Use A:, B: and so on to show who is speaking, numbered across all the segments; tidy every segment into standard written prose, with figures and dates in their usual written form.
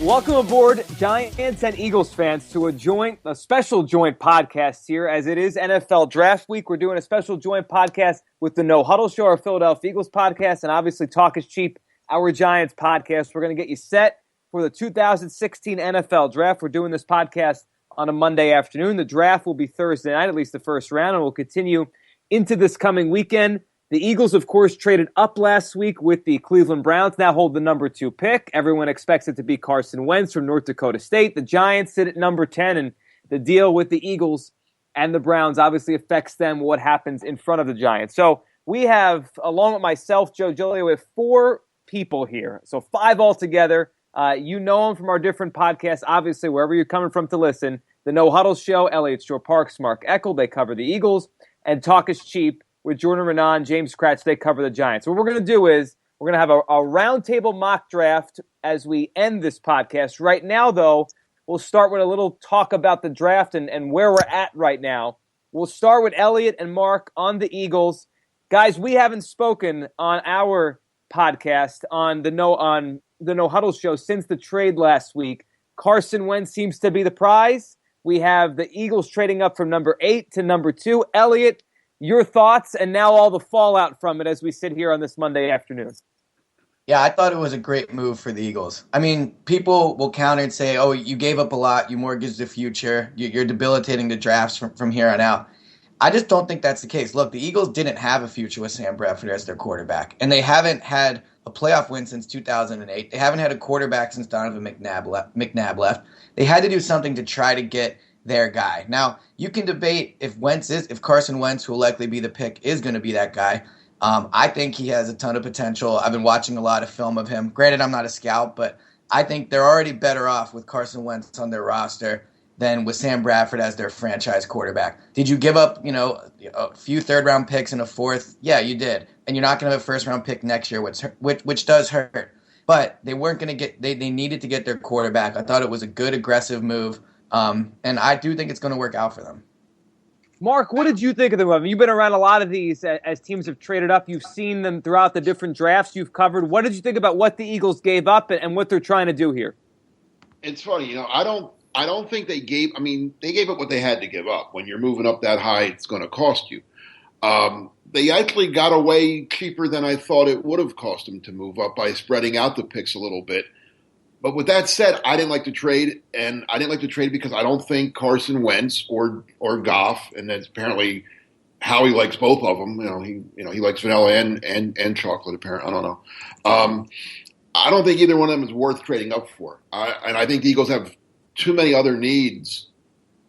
A: Welcome aboard, Giants and Eagles fans, to a special joint podcast here, as it is NFL Draft Week. We're doing a special joint podcast with the No Huddle Show, our Philadelphia Eagles podcast, and obviously Talk is Cheap, our Giants podcast. We're going to get you set for the 2016 NFL Draft. We're doing this podcast on a Monday afternoon. The draft will be Thursday night, at least the first round, and we'll continue into this coming weekend. The Eagles, of course, traded up last week with the Cleveland Browns, now hold the number 2 pick. Everyone expects it to be Carson Wentz from North Dakota State. The Giants sit at number 10, and the deal with the Eagles and the Browns obviously affects them, what happens in front of the Giants. So we have, along with myself, Joe Giglio, we have 4 people here, so 5 altogether. You know them from our different podcasts, obviously, wherever you're coming from to listen. The No Huddle Show, Elliot Shore-Parks, Mark Eckel, they cover the Eagles, and Talk is Cheap with Jordan Renan, James Kratz, they cover the Giants. What we're going to do is we're going to have a roundtable mock draft as we end this podcast. Right now, though, we'll start with a little talk about the draft and where we're at right now. We'll start with Elliot and Mark on the Eagles. Guys, we haven't spoken on our podcast on the No Huddle Show since the trade last week. Carson Wentz seems to be the prize. We have the Eagles trading up from number 8 to number 2. Elliot, your thoughts, and now all the fallout from it as we sit here on this Monday afternoon.
B: Yeah, I thought it was a great move for the Eagles. I mean, people will counter and say, oh, you gave up a lot, you mortgaged the future, you're debilitating the drafts from here on out. I just don't think that's the case. Look, the Eagles didn't have a future with Sam Bradford as their quarterback, and they haven't had a playoff win since 2008. They haven't had a quarterback since Donovan McNabb left. They had to do something to try to get their guy. Now, you can debate if Carson Wentz, who will likely be the pick, is going to be that guy. I think he has a ton of potential. I've been watching a lot of film of him. Granted, I'm not a scout, but I think they're already better off with Carson Wentz on their roster than with Sam Bradford as their franchise quarterback. Did you give up, a few third-round picks and a fourth? Yeah, you did. And you're not going to have a first-round pick next year, which does hurt. But they weren't going to get – they needed to get their quarterback. I thought it was a good, aggressive move. And I do think it's going to work out for them.
A: Mark, what did you think of the move? You've been around a lot of these as teams have traded up. You've seen them throughout the different drafts you've covered. What did you think about what the Eagles gave up and what they're trying to do here?
C: It's funny, I don't think they gave up what they had to give up. When you're moving up that high, it's going to cost you. They actually got away cheaper than I thought it would have cost them to move up by spreading out the picks a little bit. But with that said, I didn't like the trade, and I didn't like the trade because I don't think Carson Wentz or Goff, and that's apparently Howie likes both of them. He likes vanilla and chocolate. Apparently, I don't know. I don't think either one of them is worth trading up for. And I think the Eagles have too many other needs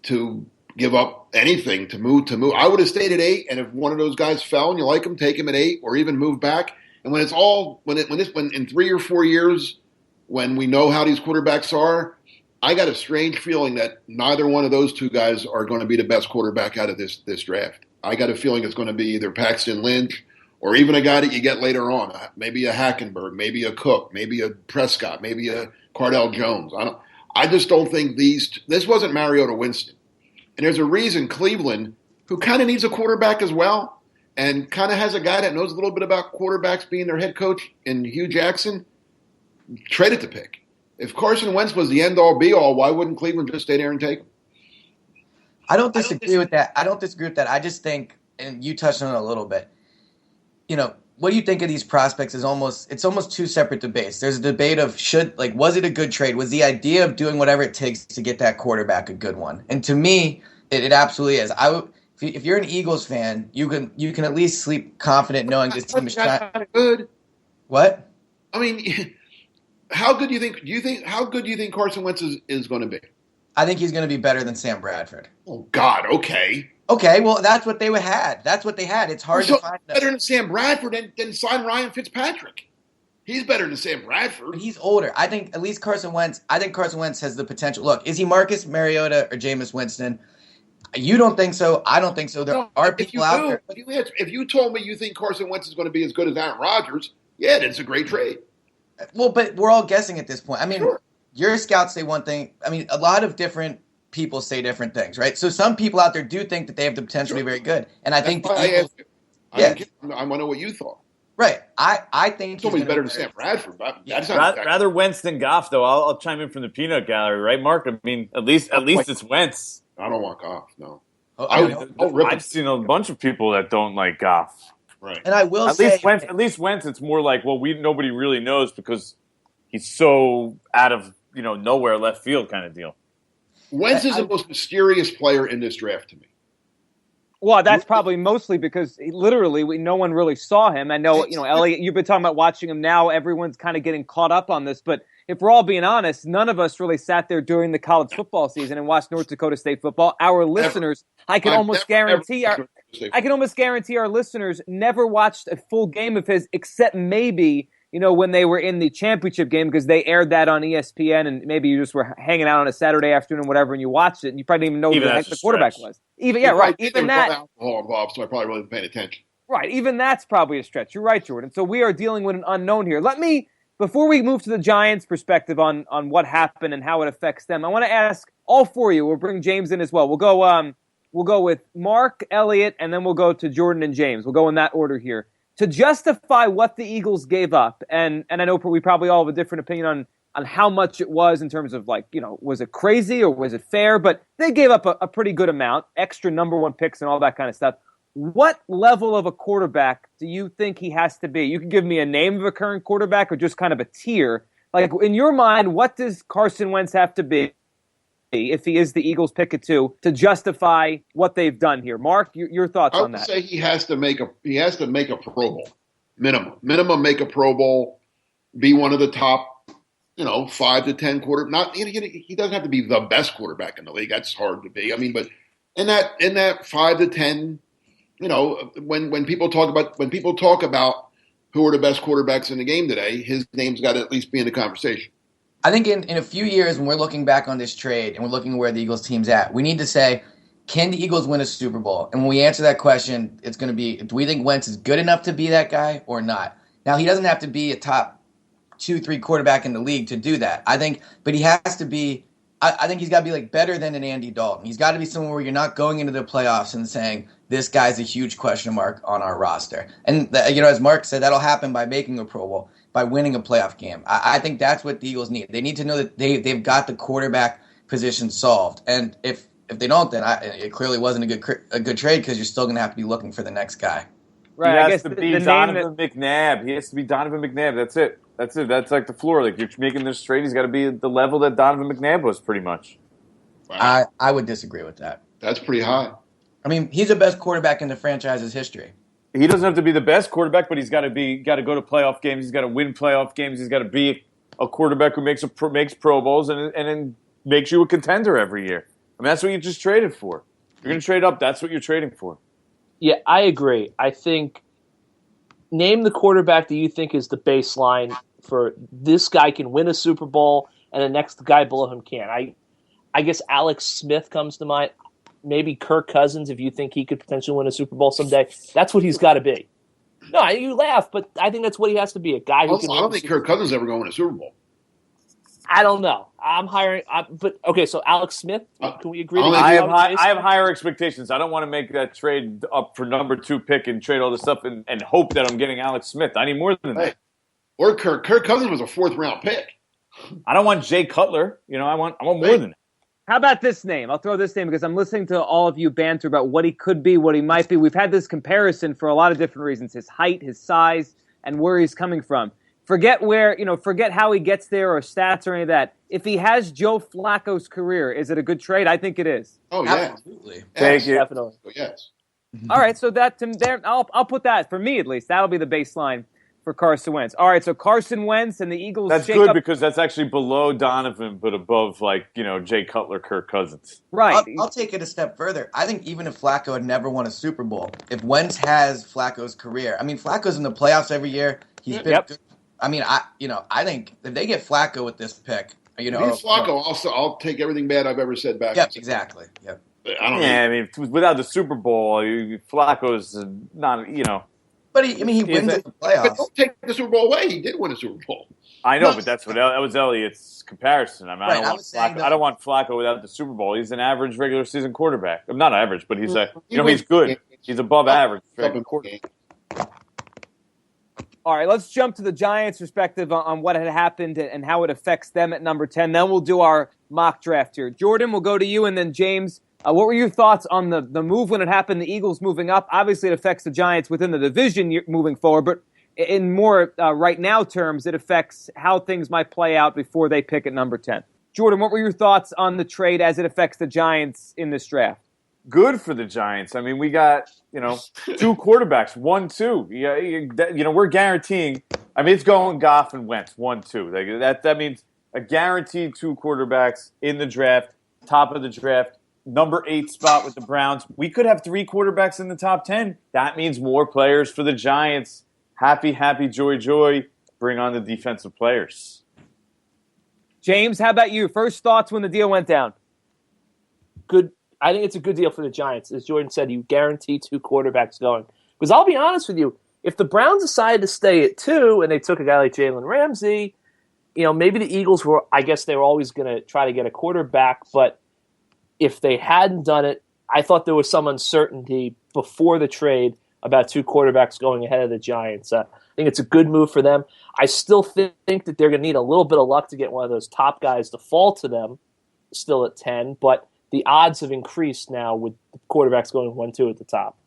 C: to give up anything to move. I would have stayed at 8, and if one of those guys fell and you like him, take him at 8, or even move back. And when in 3 or 4 years, when we know how these quarterbacks are, I got a strange feeling that neither one of those 2 guys are going to be the best quarterback out of this draft. I got a feeling it's going to be either Paxton Lynch or even a guy that you get later on, maybe a Hackenberg, maybe a Cook, maybe a Prescott, maybe a Cardell Jones. I just don't think this wasn't Mariota Winston. And there's a reason Cleveland, who kind of needs a quarterback as well, and kind of has a guy that knows a little bit about quarterbacks being their head coach in Hugh Jackson, traded the pick. If Carson Wentz was the end-all, be-all, why wouldn't Cleveland just stay there and take him?
B: I don't disagree with that. I just think, and you touched on it a little bit, what do you think of these prospects is almost 2 separate debates. There's a debate of was it a good trade? Was the idea of doing whatever it takes to get that quarterback a good one? And to me, it absolutely is. If you're an Eagles fan, you can at least sleep confident knowing this team is trying.
C: Good.
B: What?
C: I mean, how good do you think Carson Wentz is going to be?
B: I think he's going to be better than Sam Bradford.
C: Oh God, okay.
B: Okay, well that's what they had. That's what they had. It's hard to find
C: better than Sam Bradford than sign Ryan Fitzpatrick. He's better than Sam Bradford.
B: But he's older. I think at least Carson Wentz has the potential. Look, is he Marcus Mariota or Jameis Winston? You don't think so. I don't think so. There are people out there.
C: If you told me you think Carson Wentz is going to be as good as Aaron Rodgers, yeah, that's a great trade.
B: Well, but we're all guessing at this point. I mean,
C: sure.
B: Your scouts say one thing. I mean, a lot of different people say different things, right? So some people out there do think that they have the potential to be very good. And I think the Eagles,
C: I want to know what you thought.
B: Right. I think
C: He's better than Sam Bradford. But that's not exactly.
D: Rather Wentz than Goff, though. I'll chime in from the peanut gallery, right, Mark? I mean, at least it's Wentz.
C: I don't want Goff. No.
D: I've seen a bunch of people that don't like Goff.
C: Right.
B: And I will
D: say, at least Wentz, it's more like, well, nobody really knows because he's so out of nowhere, left field kind of deal.
C: Wentz is the most mysterious player in this draft to me.
A: Well, that's probably mostly because no one really saw him. I know, Elliot, you've been talking about watching him now. Everyone's kind of getting caught up on this. But if we're all being honest, none of us really sat there during the college football season and watched North Dakota State football. Our listeners, I can almost guarantee our listeners never watched a full game of his, except maybe when they were in the championship game, because they aired that on ESPN, and maybe you just were hanging out on a Saturday afternoon or whatever, and you watched it, and you probably didn't even know who the heck the quarterback was. Even that.
C: Alcohol involved, so I probably wasn't paying attention.
A: Right, even that's probably a stretch. You're right, Jordan. So we are dealing with an unknown here. Before we move to the Giants' perspective on what happened and how it affects them, I want to ask all four of you. We'll bring James in as well. We'll go with Mark, Elliot, and then we'll go to Jordan and James. We'll go in that order here. To justify what the Eagles gave up, and I know we probably all have a different opinion on how much it was in terms of was it crazy or was it fair? But they gave up a pretty good amount, extra number one picks and all that kind of stuff. What level of a quarterback do you think he has to be? You can give me a name of a current quarterback or just kind of a tier. Like, in your mind, what does Carson Wentz have to be, if he is the Eagles' pick at 2, to justify what they've done here? Mark, your thoughts on that?
C: I would say he has to make a Pro Bowl minimum. Make a Pro Bowl, be one of the top, 5 to 10 quarter. Not he doesn't have to be the best quarterback in the league. That's hard to be. I mean, but in that 5 to 10, when people talk about who are the best quarterbacks in the game today, his name's got to at least be in the conversation.
B: I think in a few years, when we're looking back on this trade and we're looking at where the Eagles team's at, we need to say, can the Eagles win a Super Bowl? And when we answer that question, it's going to be, do we think Wentz is good enough to be that guy or not? Now, he doesn't have to be a top 2-3 quarterback in the league to do that. But he has to be, I think he's got to be better than an Andy Dalton. He's got to be someone where you're not going into the playoffs and saying, this guy's a huge question mark on our roster. And, as Mark said, that'll happen by making a Pro Bowl, by winning a playoff game. I think that's what the Eagles need. They need to know that they've got the quarterback position solved. And if they don't, then it clearly wasn't a good trade, because you're still going to have to be looking for the next guy.
D: Right. He has to be Donovan McNabb. He has to be Donovan McNabb. That's it. That's like the floor. Like, you're making this trade, he's got to be at the level that Donovan McNabb was, pretty much.
B: Wow. I would disagree with that.
C: That's pretty high.
B: I mean, he's the best quarterback in the franchise's history.
D: He doesn't have to be the best quarterback, but he's got to go to playoff games. He's got to win playoff games. He's got to be a quarterback who makes Pro Bowls and then makes you a contender every year. I mean, that's what you just traded for. You're going to trade up. That's what you're trading for.
E: Yeah, I agree. I think name the quarterback that you think is the baseline for this guy can win a Super Bowl and the next guy below him can. I guess Alex Smith comes to mind. Maybe Kirk Cousins, if you think he could potentially win a Super Bowl someday. That's what he's got to be. No, you laugh, but I think that's what he has to be, a guy who can win.
C: I don't think Kirk Cousins ever going to win a Super Bowl.
E: I don't know. I'm hiring, but okay. So Alex Smith, can we agree?
D: I have higher expectations. I don't want to make that trade up for number 2 pick and trade all this stuff and hope that I'm getting Alex Smith. I need more than that.
C: Or Kirk Cousins was a 4th round pick.
D: I don't want Jay Cutler. I want more than that.
A: How about this name? I'll throw this name because I'm listening to all of you banter about what he could be, what he might be. We've had this comparison for a lot of different reasons: his height, his size, and where he's coming from. Forget how he gets there or stats or any of that. If he has Joe Flacco's career, is it a good trade? I think it is.
C: Oh, yeah.
B: Absolutely.
D: Thank you.
E: Definitely.
C: Oh, yes.
A: All right, so I'll put that, for me at least, that'll be the baseline for Carson Wentz. All right, so Carson Wentz and the Eagles.
D: That's good because that's actually below Donovan, but above Jay Cutler, Kirk Cousins.
A: Right.
B: I'll take it a step further. I think even if Flacco had never won a Super Bowl, if Wentz has Flacco's career, I mean, Flacco's in the playoffs every year. He's been good. I mean, I think if they get Flacco with this pick,
C: Flacco, I'll take everything bad I've ever said back.
B: Yep, exactly. Yep.
D: I mean, without the Super Bowl, Flacco's not,
B: But he wins in the playoffs.
C: But don't take the Super Bowl away. He did win a Super Bowl.
D: I know, but that was Elliot's comparison. I mean,
B: right,
D: I don't want Flacco without the Super Bowl. He's an average regular season quarterback. I'm not average, but he's he's good. He's above average.
A: All right, let's jump to the Giants' perspective on what had happened and how it affects them at number 10. Then we'll do our mock draft here. Jordan, we'll go to you, and then James. What were your thoughts on the move when it happened, the Eagles moving up? Obviously, it affects the Giants within the division moving forward, but in more right now terms, it affects how things might play out before they pick at number 10. Jordan, what were your thoughts on the trade as it affects the Giants in this draft?
D: Good for the Giants. I mean, we got, two quarterbacks, 1-2. Yeah, we're guaranteeing. I mean, it's going Goff and Wentz, 1-2. That means a guaranteed 2 quarterbacks in the draft, top of the draft, number 8 spot with the Browns. We could have 3 quarterbacks in the top 10. That means more players for the Giants. Happy, happy, joy, joy. Bring on the defensive players.
A: James, how about you? First thoughts when the deal went down?
E: Good. I think it's a good deal for the Giants. As Jordan said, you guarantee 2 quarterbacks going. Because I'll be honest with you, if the Browns decided to stay at 2 and they took a guy like Jalen Ramsey, maybe the Eagles were, I guess they were always going to try to get a quarterback. But if they hadn't done it, I thought there was some uncertainty before the trade about 2 quarterbacks going ahead of the Giants. I think it's a good move for them. I still think that they're going to need a little bit of luck to get one of those top guys to fall to them, still at 10. But the odds have increased now with the quarterbacks going 1-2 at the top.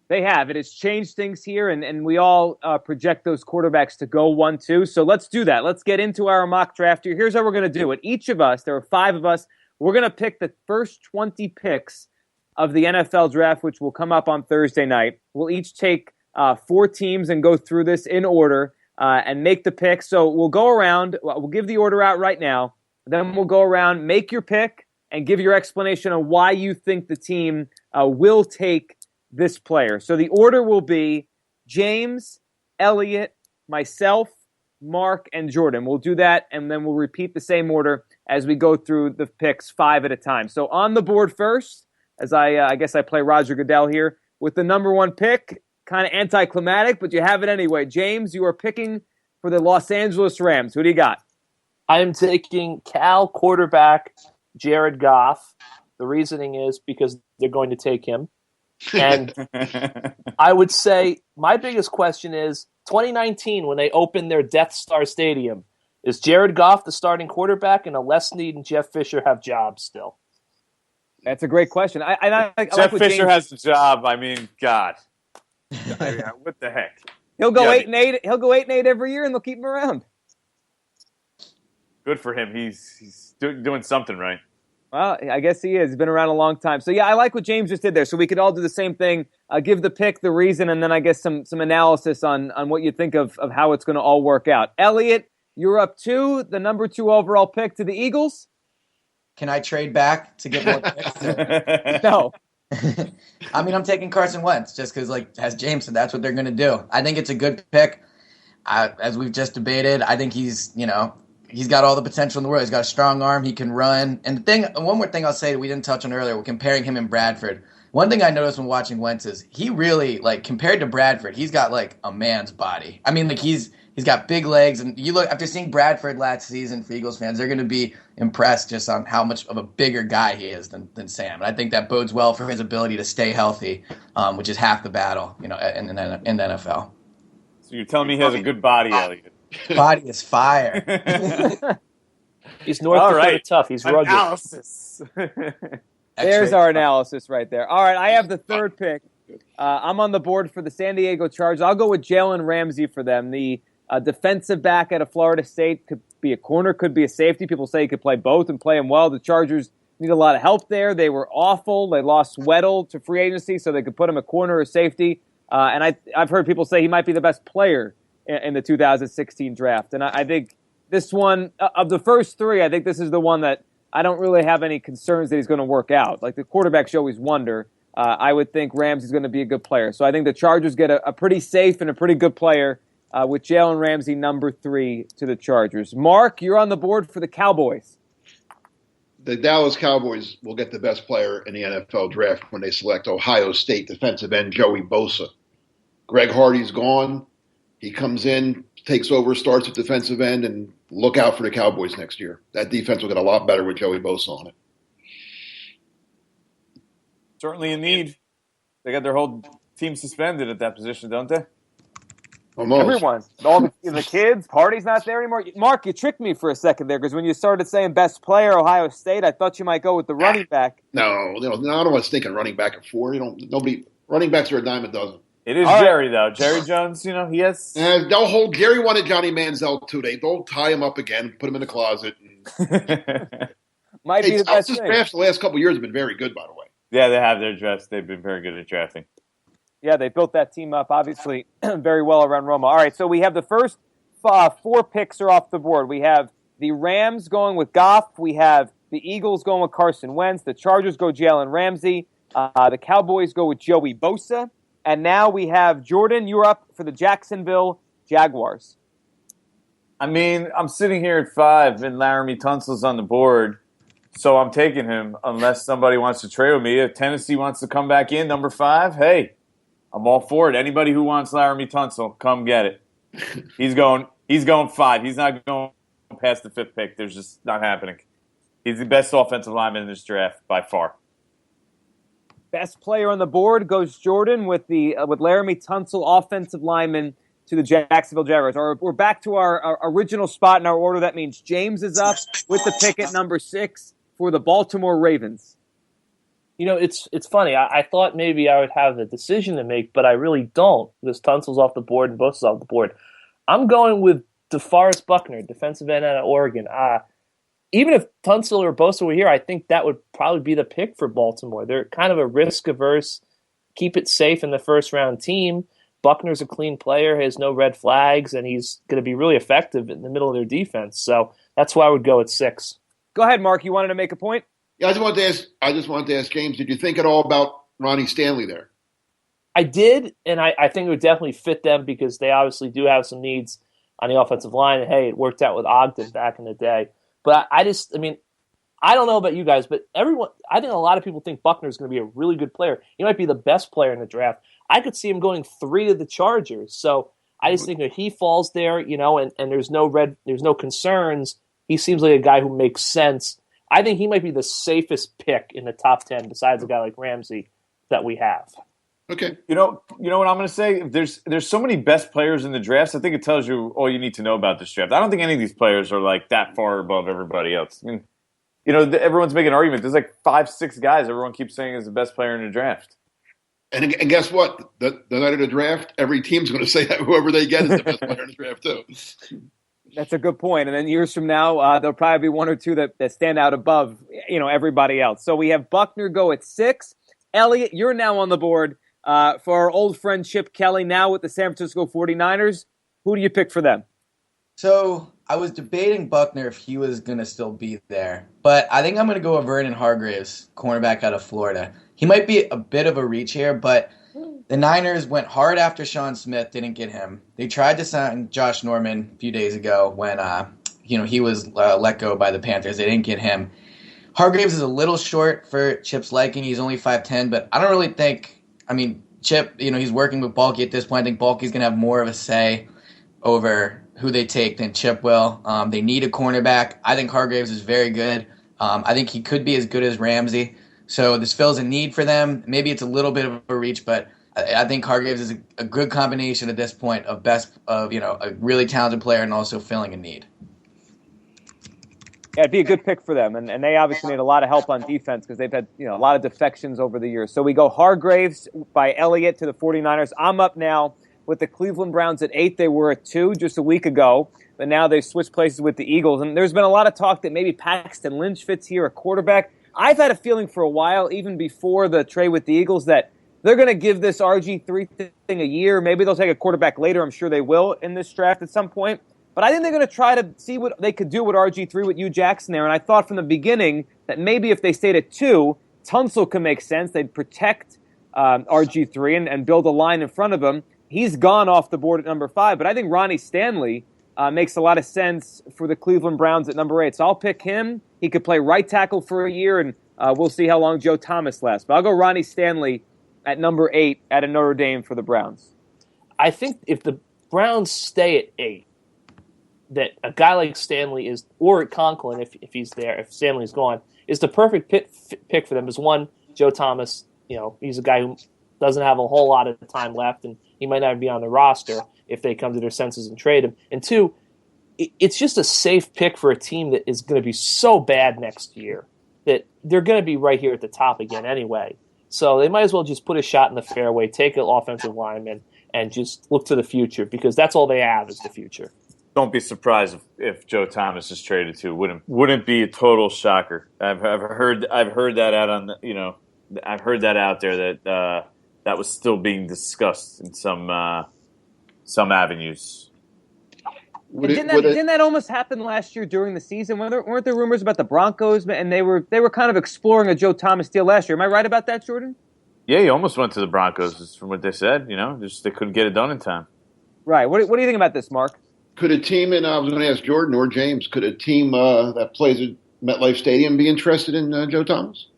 A: They have. It has changed things here, and we all project those quarterbacks to go 1-2. So let's do that. Let's get into our mock draft here. Here's how we're going to do it. Each of us, there are 5 of us, we're going to pick the first 20 picks of the NFL draft, which will come up on Thursday night. We'll each take 4 teams and go through this in order and make the pick. So we'll go around. We'll give the order out right now. Then we'll go around, make your pick, and give your explanation on why you think the team will take this player. So the order will be James, Elliot, myself, Mark, and Jordan. We'll do that, and then we'll repeat the same order as we go through the picks 5 at a time. So on the board first, as I guess I play Roger Goodell here, with the number 1 pick, kind of anticlimactic, but you have it anyway. James, you are picking for the Los Angeles Rams. Who do you got?
E: I am taking Cal quarterback Jared Goff. The reasoning is because they're going to take him. And I would say my biggest question is 2019 when they opened their Death Star Stadium, is Jared Goff the starting quarterback and Les Snead and Jeff Fisher have jobs still?
A: That's a great question. I
D: Jeff
A: like
D: Fisher
A: James
D: has a job. I mean, God. What the heck?
A: He'll go 8-8. He'll go 8-8 every year, and they'll keep him around.
D: Good for him. He's doing something right.
A: Well, I guess he is. He's been around a long time. So, yeah, I like what James just did there. So we could all do the same thing, give the pick, the reason, and then I guess some analysis on what you think of how it's going to all work out. Elliot, you're up 2, the number 2 overall pick to the Eagles.
B: Can I trade back to get more picks?
A: No.
B: I mean, I'm taking Carson Wentz just because, as James said, that's what they're going to do. I think it's a good pick. As we've just debated, I think he's got all the potential in the world. He's got a strong arm. He can run. And one more thing I'll say that we didn't touch on earlier, we're comparing him and Bradford. One thing I noticed when watching Wentz is he really, compared to Bradford, he's got, a man's body. I mean, he's got big legs. And you look, after seeing Bradford last season for Eagles fans, they're going to be impressed just on how much of a bigger guy he is than Sam. And I think that bodes well for his ability to stay healthy, which is half the battle, in the NFL.
D: So you're telling me he has a good body, Elliot?
B: Body is fire.
E: He's North Dakota tough. He's rugged.
D: Analysis.
A: There's our analysis right there. All right, I have the 3rd pick. I'm on the board for the San Diego Chargers. I'll go with Jalen Ramsey for them. The defensive back out of Florida State could be a corner, could be a safety. People say he could play both and play him well. The Chargers need a lot of help there. They were awful. They lost Weddle to free agency, so they could put him a corner or safety. And I've heard people say he might be the best player in the 2016 draft. And I think this one, of the first 3, I think this is the one that I don't really have any concerns that he's going to work out. The quarterbacks you always wonder. I would think Ramsey's going to be a good player. So I think the Chargers get a pretty safe and a pretty good player with Jalen Ramsey, number 3 to the Chargers. Mark, you're on the board for the Cowboys.
C: The Dallas Cowboys will get the best player in the NFL draft when they select Ohio State defensive end Joey Bosa. Greg Hardy's gone. He comes in, takes over, starts at defensive end, and look out for the Cowboys next year. That defense will get a lot better with Joey Bosa on it.
D: Certainly a need. They got their whole team suspended at that position, don't they?
C: Almost.
A: Everyone, all the kids, party's not there anymore. Mark, you tricked me for a second there because when you started saying best player, Ohio State, I thought you might go with the running back.
C: No, I don't want to think of running back at 4. Nobody running backs are a dime a dozen.
D: It is
A: All right.
D: Jerry though. Jerry Jones, he has.
C: And they'll hold. Gary wanted Johnny Manziel too. They'll tie him up again, put him in the closet.
A: Might be the best
C: This
A: thing.
C: draft the last couple of years have been very good, by the way.
D: Yeah, they have their drafts. They've been very good at drafting.
A: Yeah, they built that team up, obviously, very well around Roma. All right, so we have the first 4 picks are off the board. We have the Rams going with Goff. We have the Eagles going with Carson Wentz. The Chargers go Jalen Ramsey. The Cowboys go with Joey Bosa. And now we have Jordan, you're up for the Jacksonville Jaguars.
D: I mean, I'm sitting here at 5, and Laramie Tunsil's on the board, so I'm taking him unless somebody wants to trade with me. If Tennessee wants to come back in, number 5, hey, I'm all for it. Anybody who wants Laramie Tunsil, come get it. He's going 5. He's not going past the 5th pick. There's just not happening. He's the best offensive lineman in this draft by far.
A: Best player on the board goes Jordan with Laramie Tunsil, offensive lineman, to the Jacksonville Jaguars. We're back to our original spot in our order. That means James is up with the pick at number 6 for the Baltimore Ravens.
E: It's funny. I thought maybe I would have a decision to make, but I really don't because Tunsil's off the board and Bosa's off the board. I'm going with DeForest Buckner, defensive end out of Oregon. Even if Tunsil or Bosa were here, I think that would probably be the pick for Baltimore. They're kind of a risk-averse, keep it safe in the first-round team. Buckner's a clean player, has no red flags, and he's going to be really effective in the middle of their defense. So that's why I would go at 6.
A: Go ahead, Mark. You wanted to make a point?
C: Yeah, I just wanted to ask James, did you think at all about Ronnie Stanley there?
E: I did, and I think it would definitely fit them because they obviously do have some needs on the offensive line. And, hey, it worked out with Ogden back in the day. But I don't know about you guys, but I think a lot of people think Buckner's going to be a really good player. He might be the best player in the draft. I could see him going 3 to the Chargers. So I just think if he falls there, and there's no concerns, he seems like a guy who makes sense. I think he might be the safest pick in the top 10 besides a guy like Ramsey that we have.
C: Okay.
D: You know what I'm going to say? There's so many best players in the drafts. I think it tells you all you need to know about this draft. I don't think any of these players are like that far above everybody else. I mean, everyone's making an argument. There's like 5, 6 guys everyone keeps saying is the best player in the draft.
C: And guess what? The night of the draft, every team's going to say that whoever they get is the best player in the draft too.
A: That's a good point. And then years from now, there'll probably be 1 or 2 that stand out above, everybody else. So we have Buckner go at 6. Elliot, you're now on the board for our old friend Chip Kelly, now with the San Francisco 49ers. Who do you pick for them?
B: So I was debating Buckner if he was going to still be there. But I think I'm going to go with Vernon Hargreaves, cornerback out of Florida. He might be a bit of a reach here, but the Niners went hard after Sean Smith, didn't get him. They tried to sign Josh Norman a few days ago when he was let go by the Panthers. They didn't get him. Hargreaves is a little short for Chip's liking. He's only 5'10", but I don't really think – Chip, he's working with Balky at this point. I think Balky's going to have more of a say over who they take than Chip will. They need a cornerback. I think Hargreaves is very good. I think he could be as good as Ramsey. So this fills a need for them. Maybe it's a little bit of a reach, but I think Hargreaves is a good combination at this point of a really talented player and also filling a need.
A: Yeah, it'd be a good pick for them. And they obviously need a lot of help on defense because they've had a lot of defections over the years. So we go Hargreaves by Elliott to the 49ers. I'm up now with the Cleveland Browns at 8. They were at 2 just a week ago, but now they've switched places with the Eagles. And there's been a lot of talk that maybe Paxton Lynch fits here, a quarterback. I've had a feeling for a while, even before the trade with the Eagles, that they're going to give this RG3 thing a year. Maybe they'll take a quarterback later. I'm sure they will in this draft at some point. But I think they're going to try to see what they could do with RG3 with Hugh Jackson there. And I thought from the beginning that maybe if they stayed at 2, Tunsil could make sense. They'd protect RG3 and build a line in front of him. He's gone off the board at number 5. But I think Ronnie Stanley makes a lot of sense for the Cleveland Browns at number 8. So I'll pick him. He could play right tackle for a year, and we'll see how long Joe Thomas lasts. But I'll go Ronnie Stanley at number 8 at a Notre Dame for the Browns.
E: I think if the Browns stay at 8, that a guy like Stanley is, or Conklin if he's there, if Stanley's gone, is the perfect pick for them. Is one, Joe Thomas, he's a guy who doesn't have a whole lot of time left, and he might not be on the roster if they come to their senses and trade him. And two, it's just a safe pick for a team that is going to be so bad next year that they're going to be right here at the top again anyway. So they might as well just put a shot in the fairway, take an offensive lineman, and just look to the future because that's all they have is the future.
D: Don't be surprised if Joe Thomas is traded too. Wouldn't be a total shocker. I've heard that out on the, I've heard that out there that that was still being discussed in some avenues.
A: Didn't that almost happen last year during the season? Weren't there rumors about the Broncos, and they were kind of exploring a Joe Thomas deal last year? Am I right about that, Jordan?
D: Yeah, he almost went to the Broncos, from what they said. Just they couldn't get it done in time.
A: Right. What do you think about this, Mark?
C: Could a team, and I was going to ask Jordan or James, could a team that plays at MetLife Stadium be interested in Joe Thomas?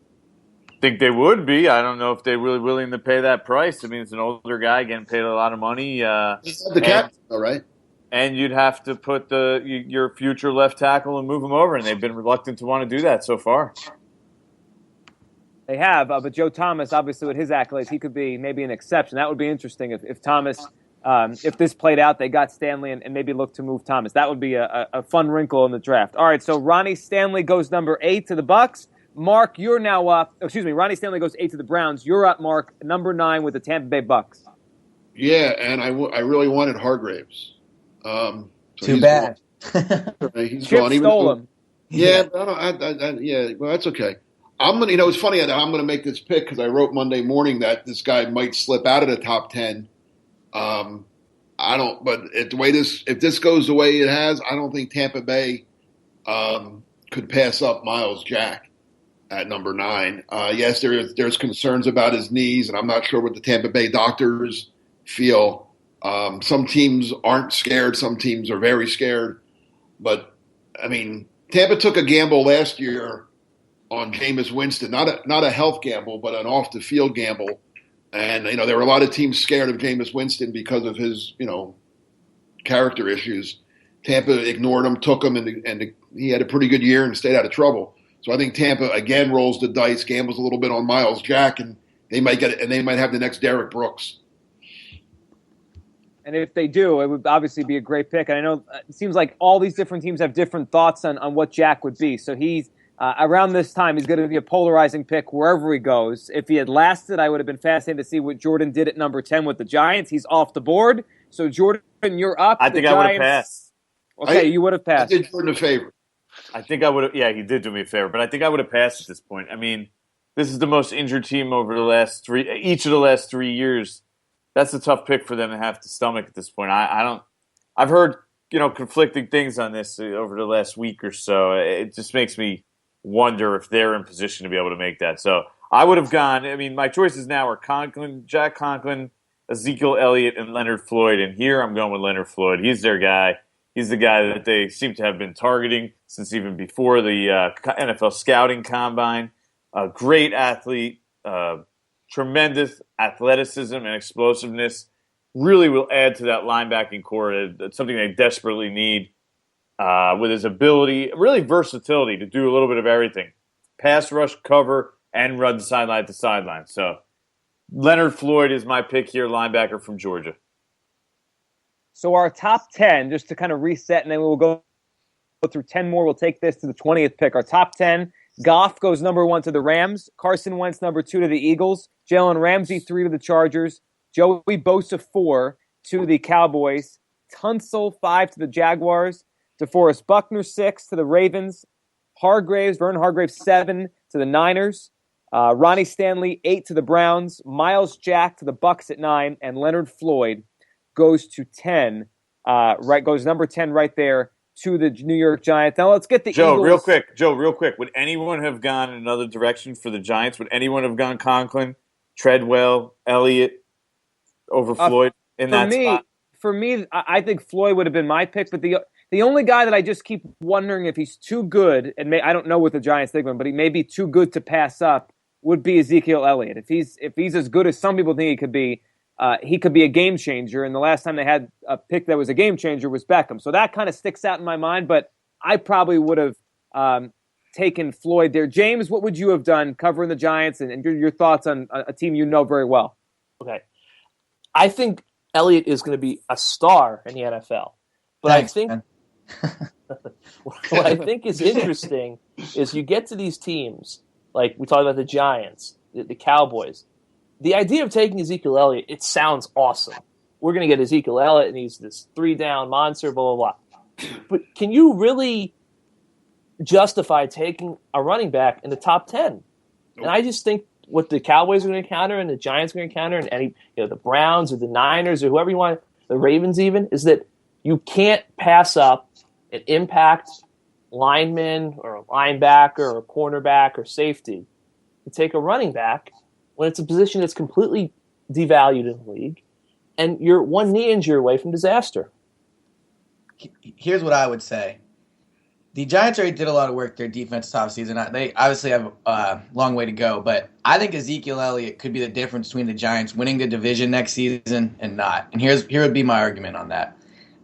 D: I think they would be. I don't know if they're really willing to pay that price. I mean, it's an older guy getting paid a lot of money.
C: The cap, all right.
D: And you'd have to put your future left tackle and move him over, and they've been reluctant to want to do that so far.
A: They have, but Joe Thomas, obviously, with his accolades, he could be maybe an exception. That would be interesting if Thomas, if this played out, they got Stanley and maybe look to move Thomas. That would be a fun wrinkle in the draft. All right, so Ronnie Stanley goes number 8 to the Bucks. Mark, you're now up. Ronnie Stanley goes 8 to the Browns. You're up, Mark, number 9 with the Tampa Bay Bucks.
C: Yeah, and I really wanted Hargraves. So
B: Too bad.
C: He's
A: Chip
C: gone.
A: stole him.
C: Yeah, yeah. Well, that's okay. I'm gonna. It's funny that I'm gonna make this pick because I wrote Monday morning that this guy might slip out of the top 10. I don't. But if this goes the way it has, I don't think Tampa Bay could pass up Miles Jack at number 9. Yes, there's concerns about his knees, and I'm not sure what the Tampa Bay doctors feel. Some teams aren't scared. Some teams are very scared. But, I mean, Tampa took a gamble last year on Jameis Winston. Not a health gamble, but an off-the-field gamble. And, there were a lot of teams scared of Jameis Winston because of his, character issues. Tampa ignored him, took him, and he had a pretty good year and stayed out of trouble. So I think Tampa, again, rolls the dice, gambles a little bit on Miles Jack, and they might get it, and they might have the next Derek Brooks.
A: And if they do, it would obviously be a great pick. And I know it seems like all these different teams have different thoughts on what Jack would be. So he's around this time, he's going to be a polarizing pick wherever he goes. If he had lasted, I would have been fascinated to see what Jordan did at number 10 with the Giants. He's off the board. So Jordan, you're up.
D: I think I would have passed.
A: Okay, you would have passed.
C: I did Jordan a favor.
D: I think I would have. Yeah, he did do me a favor, but I think I would have passed at this point. I mean, this is the most injured team over each of the last 3 years. That's a tough pick for them to have to stomach at this point. I've heard, conflicting things on this over the last week or so. It just makes me wonder if they're in position to be able to make that. So I would have gone. I mean, my choices now are Jack Conklin, Ezekiel Elliott, and Leonard Floyd. And here I'm going with Leonard Floyd. He's their guy. He's the guy that they seem to have been targeting since even before the NFL scouting combine. A great athlete, tremendous athleticism and explosiveness. Really will add to that linebacking core. It's something they desperately need. With his ability, really versatility to do a little bit of everything. Pass rush, cover, and run sideline to sideline. So Leonard Floyd is my pick here, linebacker from Georgia.
A: So our top 10, just to kind of reset, and then we'll go through 10 more. We'll take this to the 20th pick. Our top 10, Goff goes number 1 to the Rams. Carson Wentz number 2 to the Eagles. Jalen Ramsey 3 to the Chargers. Joey Bosa 4 to the Cowboys. Tunsil 5 to the Jaguars. DeForest Buckner 6 to the Ravens. Vernon Hargraves 7 to the Niners. Ronnie Stanley 8 to the Browns. Miles Jack to the Bucks at 9. And Leonard Floyd goes to 10. Goes number 10 right there to the New York Giants. Now let's get the Eagles.
D: Real quick. Would anyone have gone in another direction for the Giants? Would anyone have gone Conklin, Treadwell, Elliott over Floyd in that spot?
A: For me, I think Floyd would have been my pick, but the only guy that I just keep wondering if he's too good, and I don't know what the Giants think of him, but he may be too good to pass up, would be Ezekiel Elliott. If he's as good as some people think he could be a game changer. And the last time they had a pick that was a game changer was Beckham. So that kind of sticks out in my mind, but I probably would have taken Floyd there. James, what would you have done covering the Giants and your thoughts on a team you know very well?
E: Okay. I think Elliott is going to be a star in the NFL. But
B: Thanks,
E: I think
B: man.
E: what I think is interesting is you get to these teams, like we talked about the Giants, the Cowboys. The idea of taking Ezekiel Elliott, it sounds awesome. We're going to get Ezekiel Elliott, and he's this 3-down monster, blah, blah, blah. But can you really justify taking a running back in the top 10?
C: Nope.
E: And I just think what the Cowboys are going to encounter and the Giants are going to encounter and any, the Browns or the Niners or whoever you want, the Ravens even, is that you can't pass up an impact lineman or a linebacker or a cornerback or safety to take a running back when it's a position that's completely devalued in the league and you're one knee injury away from disaster.
B: Here's what I would say. The Giants already did a lot of work their defense this offseason. They obviously have a long way to go, but I think Ezekiel Elliott could be the difference between the Giants winning the division next season and not. And here would be my argument on that.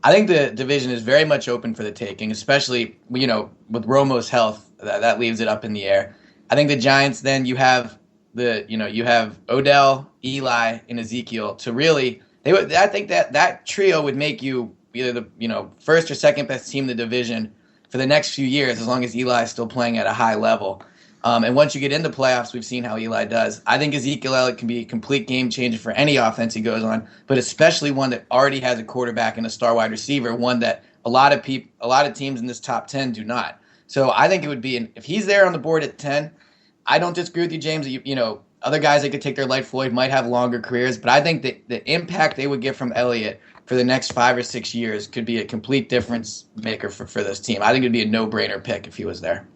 B: I think the division is very much open for the taking, especially with Romo's health. That leaves it up in the air. I think the Giants, then you have you have Odell, Eli, and Ezekiel to really. I think that trio would make you either the first or second best team in the division for the next few years, as long as Eli is still playing at a high level. And once you get into playoffs, we've seen how Eli does. I think Ezekiel Elliott can be a complete game changer for any offense he goes on, but especially one that already has a quarterback and a star wide receiver, one that a lot of teams in this top 10 do not. So I think it would be, if he's there on the board at 10, I don't disagree with you, James. Other guys that could take their like Floyd might have longer careers, but I think that the impact they would get from Elliott for the next 5 or 6 years could be a complete difference maker for this team. I think it would be a no-brainer pick if he was there.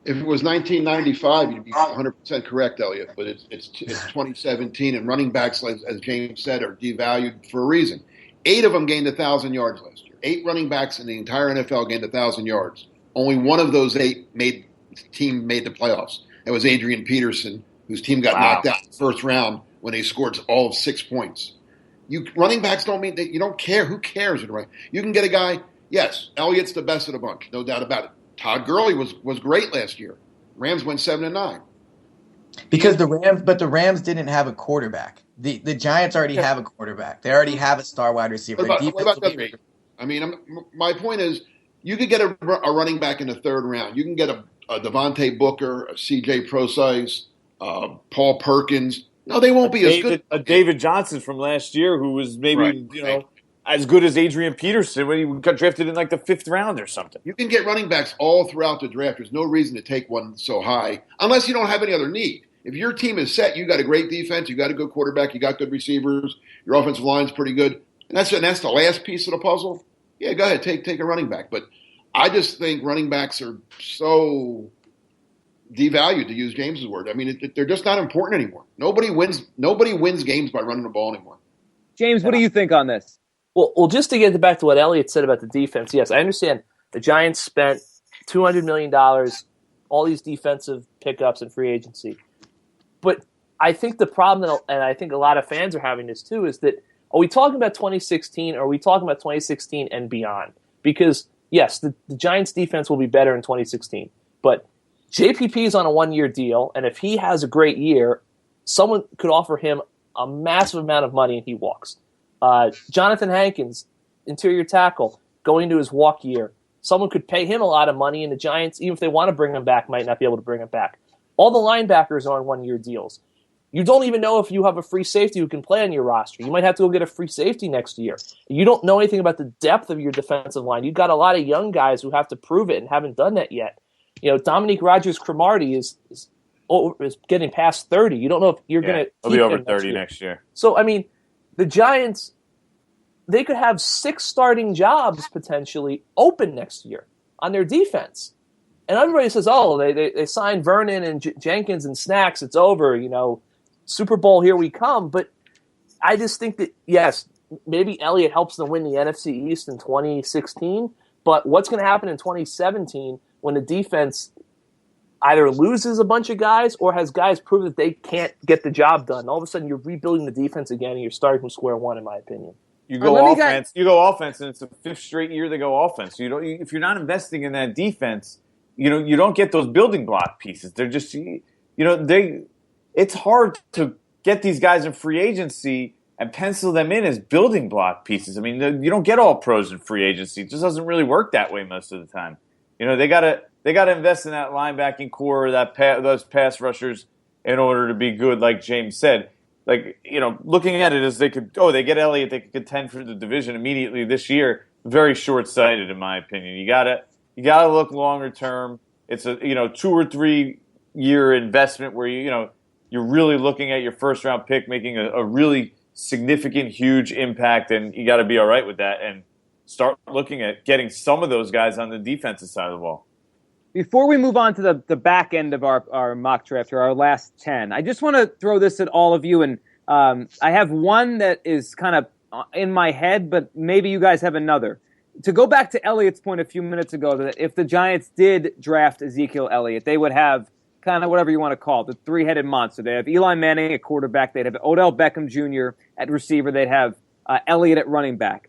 C: If it was 1995, you'd be 100% correct, Elliot. But it's 2017, and running backs, as James said, are devalued for a reason. 8 of them gained 1,000 yards last year. 8 running backs in the entire NFL gained 1,000 yards. Only one of those 8 made the playoffs. It was Adrian Peterson, whose team got knocked out in the first round when they scored all of 6 points. Running backs don't mean that you don't care. Who cares? You can get a guy. Yes, Elliott's the best of the bunch, no doubt about it. Todd Gurley was great last year. Rams went 7-9.
B: Because the Rams didn't have a quarterback. The Giants already have a quarterback. They already have a star wide receiver.
C: What about that? I mean, my point is, you could get a running back in the 3rd round. You can get a Devontae Booker, a C.J. Prosise, Paul Perkins. No, they won't be as good.
D: A David Johnson from last year, who was maybe as good as Adrian Peterson when he got drafted in like the 5th round or something.
C: You can get running backs all throughout the draft. There's no reason to take one so high unless you don't have any other need. If your team is set, you got a great defense, you got a good quarterback, you got good receivers, your offensive line's pretty good, and that's the last piece of the puzzle. Yeah, go ahead, take a running back. But I just think running backs are so devalued, to use James's word. I mean, they're just not important anymore. Nobody wins games by running the ball anymore.
A: James, what do you think on this?
E: Well, just to get back to what Elliott said about the defense, yes, I understand the Giants spent $200 million, all these defensive pickups and free agency. But I think the problem, and I think a lot of fans are having this too, is that are we talking about 2016 or are we talking about 2016 and beyond? Because, yes, the Giants' defense will be better in 2016, but JPP is on a 1-year deal, and if he has a great year, someone could offer him a massive amount of money and he walks. Jonathan Hankins, interior tackle, going into his walk year. Someone could pay him a lot of money, and the Giants, even if they want to bring him back, might not be able to bring him back. All the linebackers are on 1-year deals. You don't even know if you have a free safety who can play on your roster. You might have to go get a free safety next year. You don't know anything about the depth of your defensive line. You've got a lot of young guys who have to prove it and haven't done that yet. Dominique Rodgers-Cromartie is getting past 30. You don't know if you're going to keep
D: he'll be over
E: him
D: 30 next year.
E: So, I mean, the Giants, they could have 6 starting jobs potentially open next year on their defense. And everybody says, they signed Vernon and Jenkins and Snacks. It's over, Super Bowl, here we come. But I just think that, yes, maybe Elliott helps them win the NFC East in 2016. But what's going to happen in 2017 when the defense either loses a bunch of guys or has guys prove that they can't get the job done? All of a sudden, you're rebuilding the defense again, and you're starting from square one, in my opinion.
D: You go offense, and it's the 5th straight year they go offense. If you're not investing in that defense, you don't get those building block pieces. They're just, it's hard to get these guys in free agency and pencil them in as building block pieces. I mean, you don't get all pros in free agency. It just doesn't really work that way most of the time. They gotta invest in that linebacking core, those pass rushers in order to be good. Like James said, looking at it as they get Elliott, they could contend for the division immediately this year. Very short sighted, in my opinion. You gotta look longer term. It's a 2 or 3 year investment where you're really looking at your first round pick making a really significant, huge impact, and you got to be all right with that and start looking at getting some of those guys on the defensive side of the ball.
A: Before we move on to the back end of our mock draft, or our last 10, I just want to throw this at all of you. And I have one that is kind of in my head, but maybe you guys have another. To go back to Elliott's point a few minutes ago, that if the Giants did draft Ezekiel Elliott, they would have kind of whatever you want to call it, the three-headed monster. They have Eli Manning at quarterback. They'd have Odell Beckham Jr. at receiver. They'd have Elliott at running back.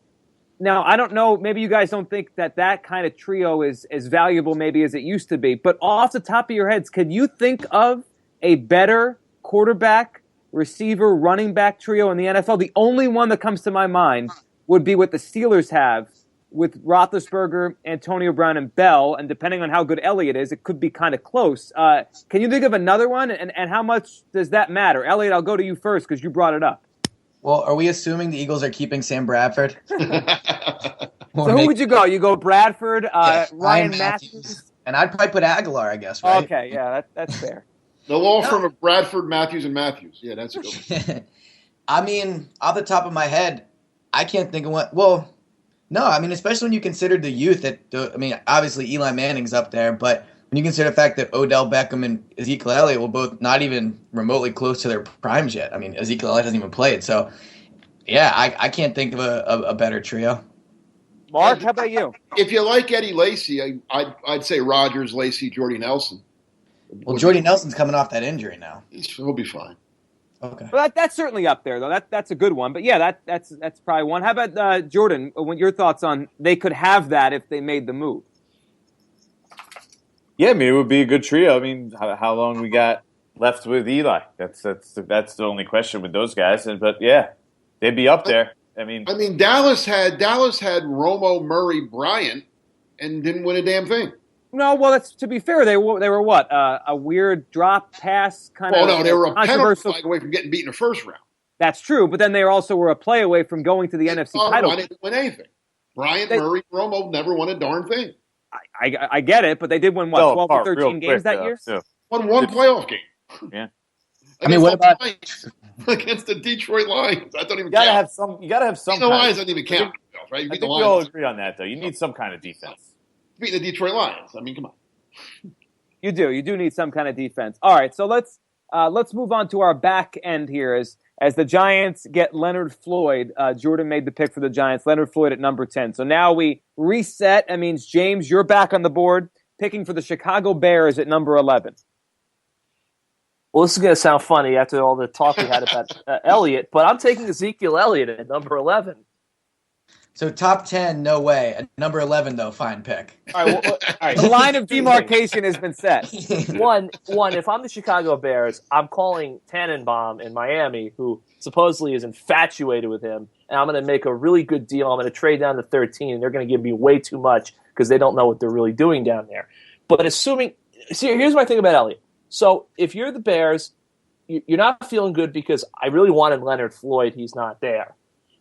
A: Now, I don't know, maybe you guys don't think that kind of trio is as valuable maybe as it used to be, but off the top of your heads, could you think of a better quarterback, receiver, running back trio in the NFL? The only one that comes to my mind would be what the Steelers have with Roethlisberger, Antonio Brown, and Bell, and depending on how good Elliott is, it could be kind of close. Can you think of another one, and how much does that matter? Elliott, I'll go to you first because you brought it up.
B: Well, are we assuming the Eagles are keeping Sam Bradford?
A: So who would you go? You go Bradford, Ryan Matthews?
B: And I'd probably put Aguilar, I guess, right?
A: Okay, yeah, that's fair.
C: The law firm of Bradford, Matthews, and Matthews. Yeah, that's a good one.
B: I mean, off the top of my head, I can't think of one. Well, no, I mean, especially when you consider the youth. Obviously Eli Manning's up there, but when you consider the fact that Odell Beckham and Ezekiel Elliott were both not even remotely close to their primes yet. I mean, Ezekiel Elliott hasn't even played. So, yeah, I can't think of a better trio.
A: Mark, how about you?
C: If you like Eddie Lacy, I'd say Rodgers, Lacy, Jordy Nelson.
B: Well, Jordy Nelson's coming off that injury now.
C: He'll be fine.
B: Okay.
A: Well, that's certainly up there, though. That's a good one. But, yeah, that's probably one. How about Jordan? What your thoughts on they could have that if they made the move?
D: Yeah, I mean, it would be a good trio. I mean, how long we got left with Eli? That's the only question with those guys. But yeah, they'd be up there. I mean,
C: Dallas had Romo, Murray, Bryant, and didn't win a damn thing.
A: No, well, that's to be fair. They were what a weird drop pass kind of.
C: Oh no, they were a penalty
A: flag
C: away from getting beaten in the first round.
A: That's true, but then they also were a play away from going to the NFC title.
C: They didn't win anything. Bryant, Murray, Romo never won a darn thing.
A: I get it, but they did win, 12 or 13 games that year?
C: Yeah. Won one playoff game.
D: Yeah.
B: What about
C: against the Detroit Lions? I don't even
D: you gotta
C: count.
D: You got to have some.
C: The Lions don't even count, right?
D: I think we all agree on that, though. You need some kind of defense.
C: Beating the Detroit Lions. I mean, come on.
A: You do. You do need some kind of defense. All right, so let's move on to our back end here as the Giants get Leonard Floyd. Jordan made the pick for the Giants. Leonard Floyd at number 10. So now we reset. That means, James, you're back on the board, picking for the Chicago Bears at number 11.
E: Well, this is going to sound funny after all the talk we had about Elliott, but I'm taking Ezekiel Elliott at number 11.
B: So top 10, no way. At number 11, though, fine pick.
A: All right, all right. The line of demarcation has been set.
E: One, if I'm the Chicago Bears, I'm calling Tannenbaum in Miami, who supposedly is infatuated with him, and I'm going to make a really good deal. I'm going to trade down to 13, and they're going to give me way too much because they don't know what they're really doing down there. But here's my thing about Elliott. So if you're the Bears, you're not feeling good because I really wanted Leonard Floyd. He's not there.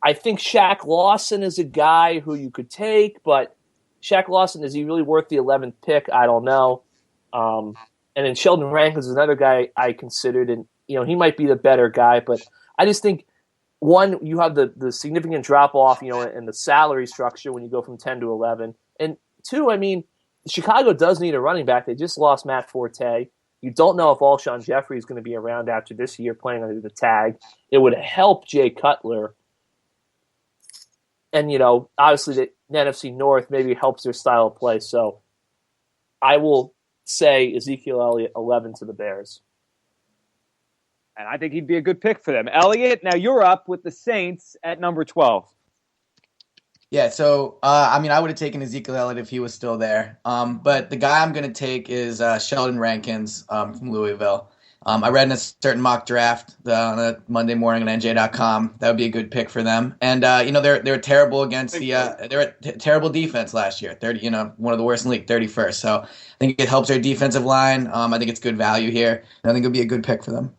E: I think Shaq Lawson is a guy who you could take, but Shaq Lawson, is he really worth the 11th pick? I don't know. And then Sheldon Rankins is another guy I considered, and he might be the better guy, but I just think, one, you have the significant drop-off in the salary structure when you go from 10 to 11. And two, Chicago does need a running back. They just lost Matt Forte. You don't know if Alshon Jeffrey is going to be around after this year playing under the tag. It would help Jay Cutler. And, obviously the NFC North maybe helps their style of play. So I will say Ezekiel Elliott, 11 to the Bears.
A: And I think he'd be a good pick for them. Elliott, now you're up with the Saints at number 12.
B: Yeah, so, I would have taken Ezekiel Elliott if he was still there. But the guy I'm going to take is Sheldon Rankins from Louisville. I read in a certain mock draft on a Monday morning on NJ.com that would be a good pick for them. And they're terrible against they're a terrible defense last year. 30, one of the worst in the league, 31st. So I think it helps their defensive line. I think it's good value here. And I think it'll be a good pick for them.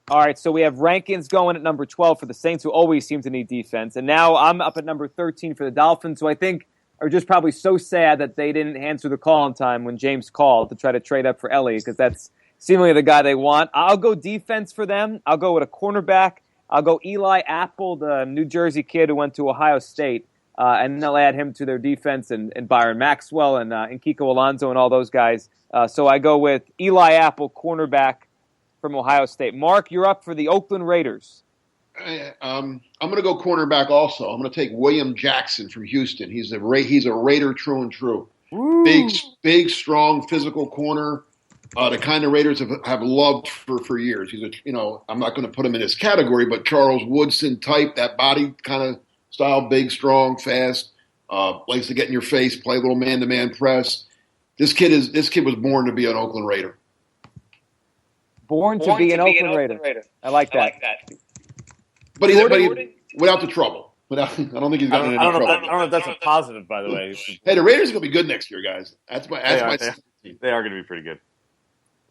A: All right, so we have Rankins going at number 12 for the Saints, who always seem to need defense. And now I'm up at number 13 for the Dolphins, who I think are just probably so sad that they didn't answer the call in time when James called to try to trade up for Elliott, because that's seemingly the guy they want. I'll go defense for them. I'll go with a cornerback. I'll go Eli Apple, the New Jersey kid who went to Ohio State, and they'll add him to their defense and Byron Maxwell and Kiko Alonso and all those guys. So I go with Eli Apple, cornerback from Ohio State. Mark, you're up for the Oakland Raiders.
C: I'm going to go cornerback also. I'm going to take William Jackson from Houston. He's a Raider true and true.
A: Woo.
C: Big, strong, physical corner. The kind of Raiders have loved for years. He's I'm not going to put him in his category, but Charles Woodson type, that body kind of style, big, strong, fast, likes to get in your face, play a little man-to-man press. This kid was born to be an Oakland Raider.
A: Born to be an Oakland Raider. I like that.
C: But he's without the trouble. I don't think he's got any trouble.
D: I don't know if that's a positive, by the way.
C: Hey, the Raiders are going to be good next year, guys. That's my team.
D: They are going to be pretty good.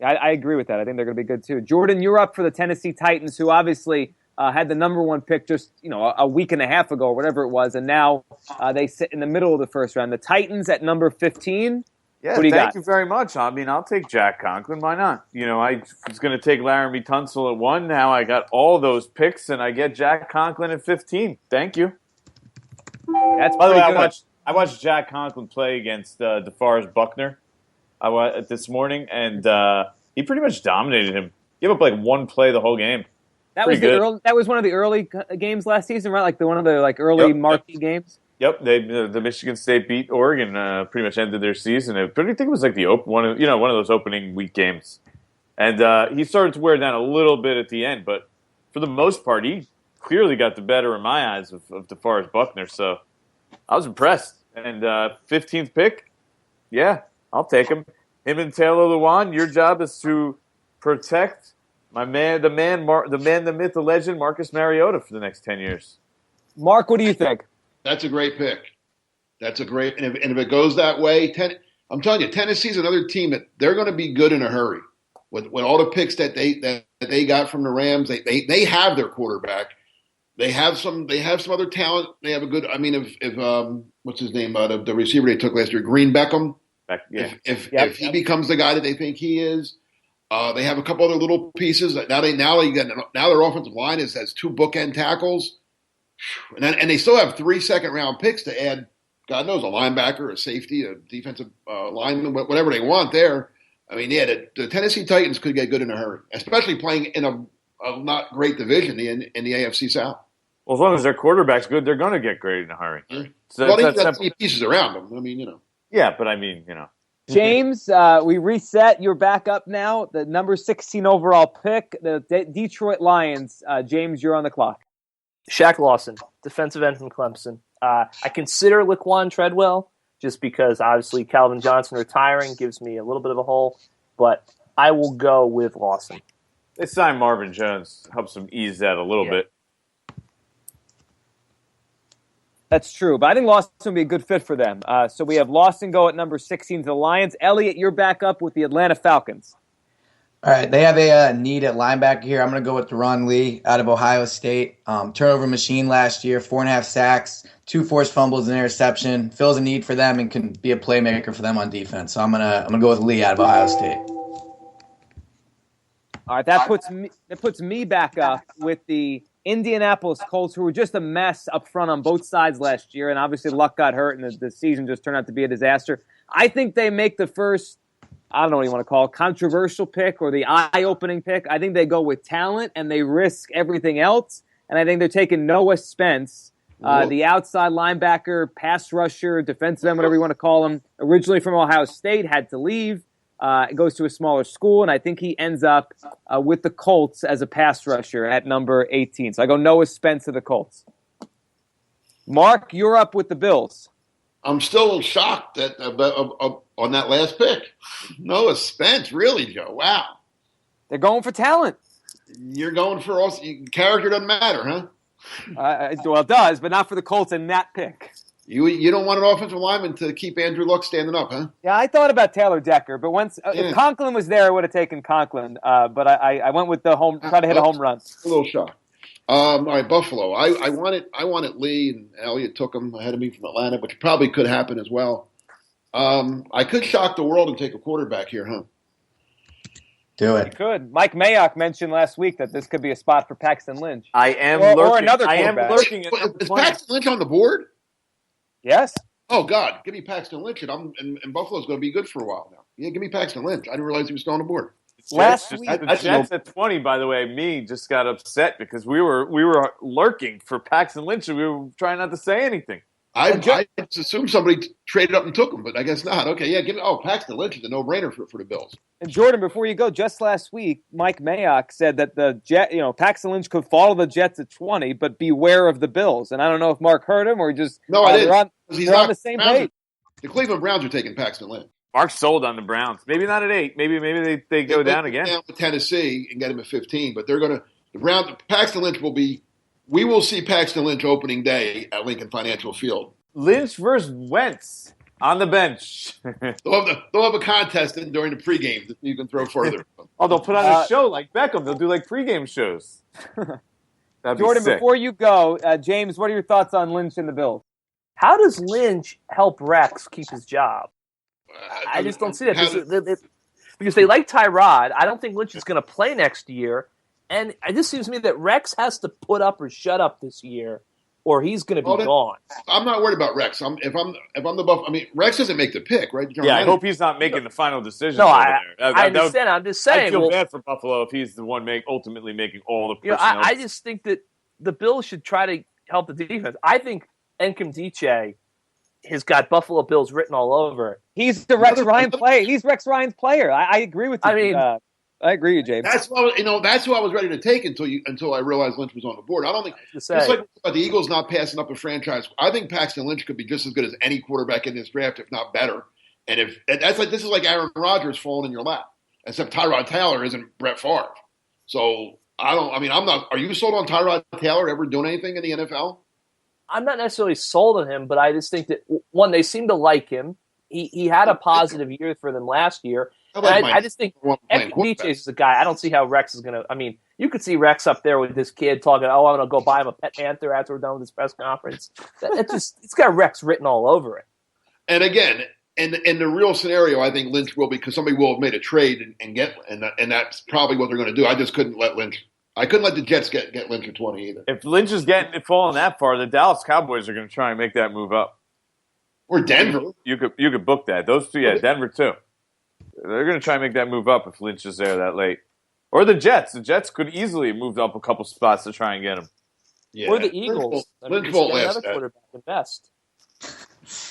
A: I agree with that. I think they're going to be good too. Jordan, you're up for the Tennessee Titans, who obviously had the number one pick just a week and a half ago or whatever it was, and now they sit in the middle of the first round. The Titans at number 15.
D: Yeah,
A: what do you
D: thank
A: got?
D: you very much. I mean, I'll take Jack Conklin. Why not? I was going to take Laramie Tunsil at 1. Now I got all those picks, and I get Jack Conklin at 15. Thank you.
A: That's
D: By the way,
A: good.
D: I watched Jack Conklin play against DeForest Buckner this morning, and he pretty much dominated him. Gave up like one play the whole game.
A: That was one of the early games last season, right? Like one of the early marquee games.
D: Yep, the Michigan State beat Oregon, pretty much ended their season. But I think it was like one of those opening week games, and he started to wear down a little bit at the end. But for the most part, he clearly got the better in my eyes of DeForest Buckner. So I was impressed. And 15th pick, yeah, I'll take him. Him and Taylor Lewan. Your job is to protect my man, the myth, the legend, Marcus Mariota for the next 10 years.
A: Mark, what do you think?
C: That's a great pick. And if it goes that way, I'm telling you, Tennessee's another team that they're going to be good in a hurry. With all the picks that they got from the Rams, they have their quarterback. They have some other talent. They have a good. I mean, if what's his name? The receiver they took last year, Green Beckham. If he becomes the guy that they think he is, they have a couple other little pieces. Now their offensive line has 2 bookend tackles. And they still have 3 second-round picks to add, God knows, a linebacker, a safety, a defensive lineman, whatever they want there. I mean, yeah, the Tennessee Titans could get good in a hurry, especially playing in a not great division in the AFC South.
D: Well, as long as their quarterback's good, they're going to get great in a hurry.
C: So they got pieces around them. I mean,
D: Yeah, but I mean,
A: James, we reset. You're back up now. The number 16 overall pick, the Detroit Lions. James, you're on the clock.
E: Shaq Lawson, defensive end from Clemson. I consider Laquan Treadwell just because obviously Calvin Johnson retiring gives me a little bit of a hole, but I will go with Lawson.
D: They signed Marvin Jones, helps them ease that a little bit.
A: That's true, but I think Lawson would be a good fit for them. So we have Lawson go at number 16 to the Lions. Elliot, you're back up with the Atlanta Falcons.
B: All right, they have a need at linebacker here. I'm going to go with Deron Lee out of Ohio State. Turnover machine last year, 4.5 sacks, 2 forced fumbles, and interception. Fills a need for them and can be a playmaker for them on defense. So I'm gonna go with Lee out of Ohio State.
A: All right, that puts me back up with the Indianapolis Colts, who were just a mess up front on both sides last year, and obviously Luck got hurt, and the season just turned out to be a disaster. I think they make the first, I don't know what you want to call it, controversial pick or the eye-opening pick. I think they go with talent, and they risk everything else, and I think they're taking Noah Spence, the outside linebacker, pass rusher, defensive end, whatever you want to call him, originally from Ohio State, had to leave. Goes to a smaller school, and I think he ends up with the Colts as a pass rusher at number 18. So I go Noah Spence to the Colts. Mark, you're up with the Bills.
C: I'm still shocked that on that last pick. Noah Spence, really, Joe? Wow.
A: They're going for talent.
C: You're going for also character doesn't matter, huh?
A: Well, it does, but not for the Colts in that pick.
C: You don't want an offensive lineman to keep Andrew Luck standing up, huh?
A: Yeah, I thought about Taylor Decker, but if Conklin was there, I would have taken Conklin. But I went with try to hit a home run.
C: A little shock. All right, Buffalo. I wanted Lee, and Elliott took him ahead of me from Atlanta, which probably could happen as well. I could shock the world and take a quarterback here, huh?
B: Do
A: You
B: it.
A: could. Mike Mayock mentioned last week that this could be a spot for Paxton Lynch.
D: I am
A: or
D: lurking.
A: another
D: I am
A: quarterback.
D: lurking at
C: Is Paxton Lynch on the board?
A: Yes.
C: Oh God, give me Paxton Lynch, and Buffalo's going to be good for a while now. Yeah, give me Paxton Lynch. I didn't realize he was still on the board.
A: Last week,
D: the Jets at 20, by the way, me just got upset because we were lurking for Paxton Lynch and we were trying not to say anything.
C: I just assumed somebody traded up and took him, but I guess not. Okay, yeah, Paxton Lynch is a no-brainer for the Bills.
A: And Jordan, before you go, just last week, Mike Mayock said that Paxton Lynch could follow the Jets at 20, but beware of the Bills. And I don't know if Mark heard him or just
C: I didn't.
A: They're on the same page.
C: The Cleveland Browns are taking Paxton Lynch.
D: Mark sold on the Browns. Maybe not at 8. Maybe they go down again.
C: Down with Tennessee and get him at 15, but they're going to – the Browns – Paxton Lynch will be – we will see Paxton Lynch opening day at Lincoln Financial Field.
D: Lynch versus Wentz on the bench.
C: They'll have a contest during the pregame that you can throw further.
D: They'll put on a show like Beckham. They'll do like pregame shows.
A: Jordan, before you go, James, what are your thoughts on Lynch and the Bills?
E: How does Lynch help Rex keep his job? I just don't see that. Because they like Tyrod. I don't think Lynch is going to play next year. And it just seems to me that Rex has to put up or shut up this year, or he's going to be gone.
C: I'm not worried about Rex. If I'm the Buff, I mean, Rex doesn't make the pick, right?
D: Yeah, I hope he's not making the final decision.
E: No, I understand. I'm just saying.
D: I feel bad for Buffalo if he's the one ultimately making all the personnel.
E: I just think that the Bills should try to help the defense. I think Nkemdiche has got Buffalo Bills written all over it.
A: He's the Rex Ryan player. He's Rex Ryan's player. I agree with you. I mean, I agree with you, James.
C: That's who I was ready to take until I realized Lynch was on the board. I don't think it's like the Eagles not passing up a franchise. I think Paxton Lynch could be just as good as any quarterback in this draft, if not better. And this is like Aaron Rodgers falling in your lap, except Tyrod Taylor isn't Brett Favre. So I'm not. Are you sold on Tyrod Taylor ever doing anything in the NFL?
E: I'm not necessarily sold on him, but I just think that, one, they seem to like him. He had a positive year for them last year. I just think Nkemdiche is the guy. I don't see how Rex is going to – I mean, you could see Rex up there with this kid talking, I'm going to go buy him a pet panther after we're done with this press conference. It's got Rex written all over it.
C: And again, in the real scenario, I think Lynch will be – because somebody will have made a trade and that's probably what they're going to do. I just couldn't let Lynch – I couldn't let the Jets get Lynch at 20 either.
D: If Lynch is falling that far, the Dallas Cowboys are going to try and make that move up.
C: Or Denver.
D: You could book that. Those two, yeah, Denver too. They're going to try and make that move up if Lynch is there that late. Or the Jets. The Jets could easily have moved up a couple spots to try and get him.
E: Yeah. Or the Eagles.
C: Lynch won't last
E: another quarterback at best.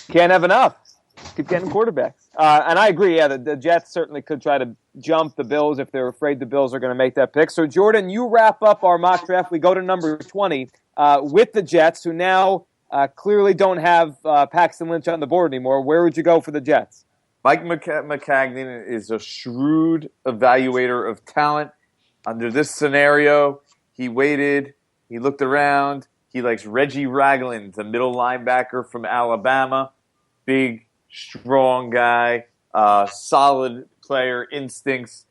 A: Can't have enough. Keep getting quarterbacks. And I agree, yeah, the Jets certainly could try to jump the Bills if they're afraid the Bills are going to make that pick. So, Jordan, you wrap up our mock draft. We go to number 20 with the Jets, who now clearly don't have Paxton Lynch on the board anymore. Where would you go for the Jets?
D: Mike McCagnon is a shrewd evaluator of talent. Under this scenario, he waited, he looked around. He likes Reggie Ragland, the middle linebacker from Alabama. Big, strong guy, solid player, instincts.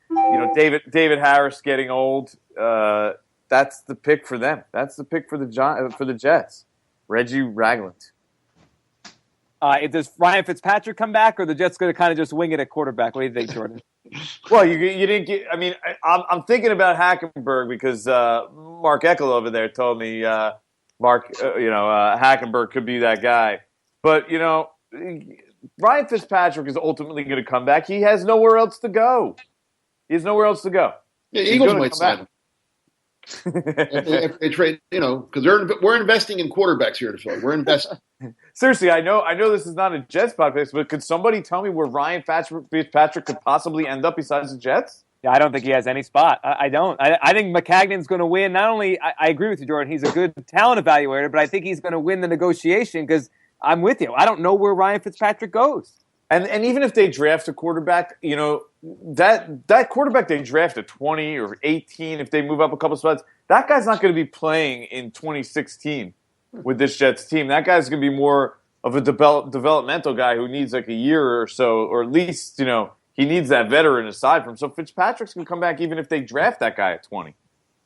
D: David Harris getting old. That's the pick for them. That's the pick for the Jets. Reggie Ragland.
A: Does Ryan Fitzpatrick come back, or the Jets going to kind of just wing it at quarterback? What do you think, Jordan?
D: Well, you didn't get. I mean, I'm thinking about Hackenberg because Mark Eckel over there told me Hackenberg could be that guy. But Ryan Fitzpatrick is ultimately going to come back. He has nowhere else to go. Yeah,
C: Eagles might sign him. if they trade, because we're investing in quarterbacks here to Philly. We're investing.
D: Seriously, I know this is not a Jets podcast, but could somebody tell me where Ryan Fitzpatrick could possibly end up besides the Jets?
A: Yeah, I don't think he has any spot. I don't. I think McCagnon's going to win. Not only, I agree with you, Jordan, he's a good talent evaluator, but I think he's going to win the negotiation because I'm with you. I don't know where Ryan Fitzpatrick goes.
D: And even if they draft a quarterback, that quarterback they draft at 20 or 18, if they move up a couple spots, that guy's not going to be playing in 2016 with this Jets team. That guy's going to be more of a developmental guy who needs like a year or so, or at least, he needs that veteran aside from him. So Fitzpatrick's going to come back even if they draft that guy at 20.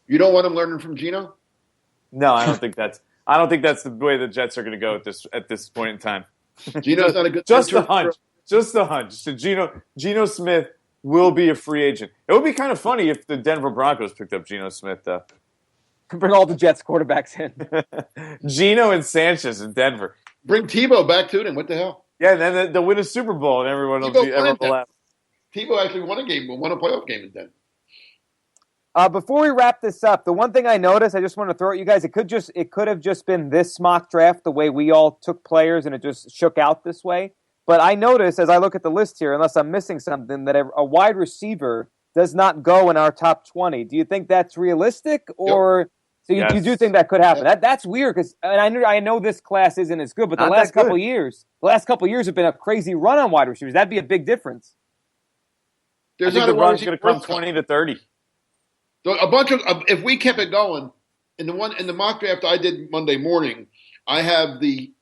C: You don't want him learning from Geno?
D: No, I don't think that's the way the Jets are going to go at this point in time.
C: Geno's not a good
D: just the hunch. Just the hunch. So Geno Smith will be a free agent. It would be kind of funny if the Denver Broncos picked up Geno Smith, though.
A: Bring all the Jets quarterbacks in.
D: Geno and Sanchez in Denver.
C: Bring Tebow back to them. What the hell?
D: Yeah, and then they'll win a Super Bowl, and everyone will laugh.
C: Tebow actually won a playoff game in Denver.
A: Before we wrap this up, the one thing I noticed, I just want to throw at you guys, it could have just been this mock draft, the way we all took players, and it just shook out this way. But I noticed, as I look at the list here, unless I'm missing something, that a wide receiver does not go in our top 20. Do you think that's realistic, or so you do think that could happen? Yep. That's weird because I know this class isn't as good, but the last couple years have been a crazy run on wide receivers. That'd be a big difference.
D: I think the run's going to come 20 to 30.
C: So if we kept it going, in the mock draft I did Monday morning, I have the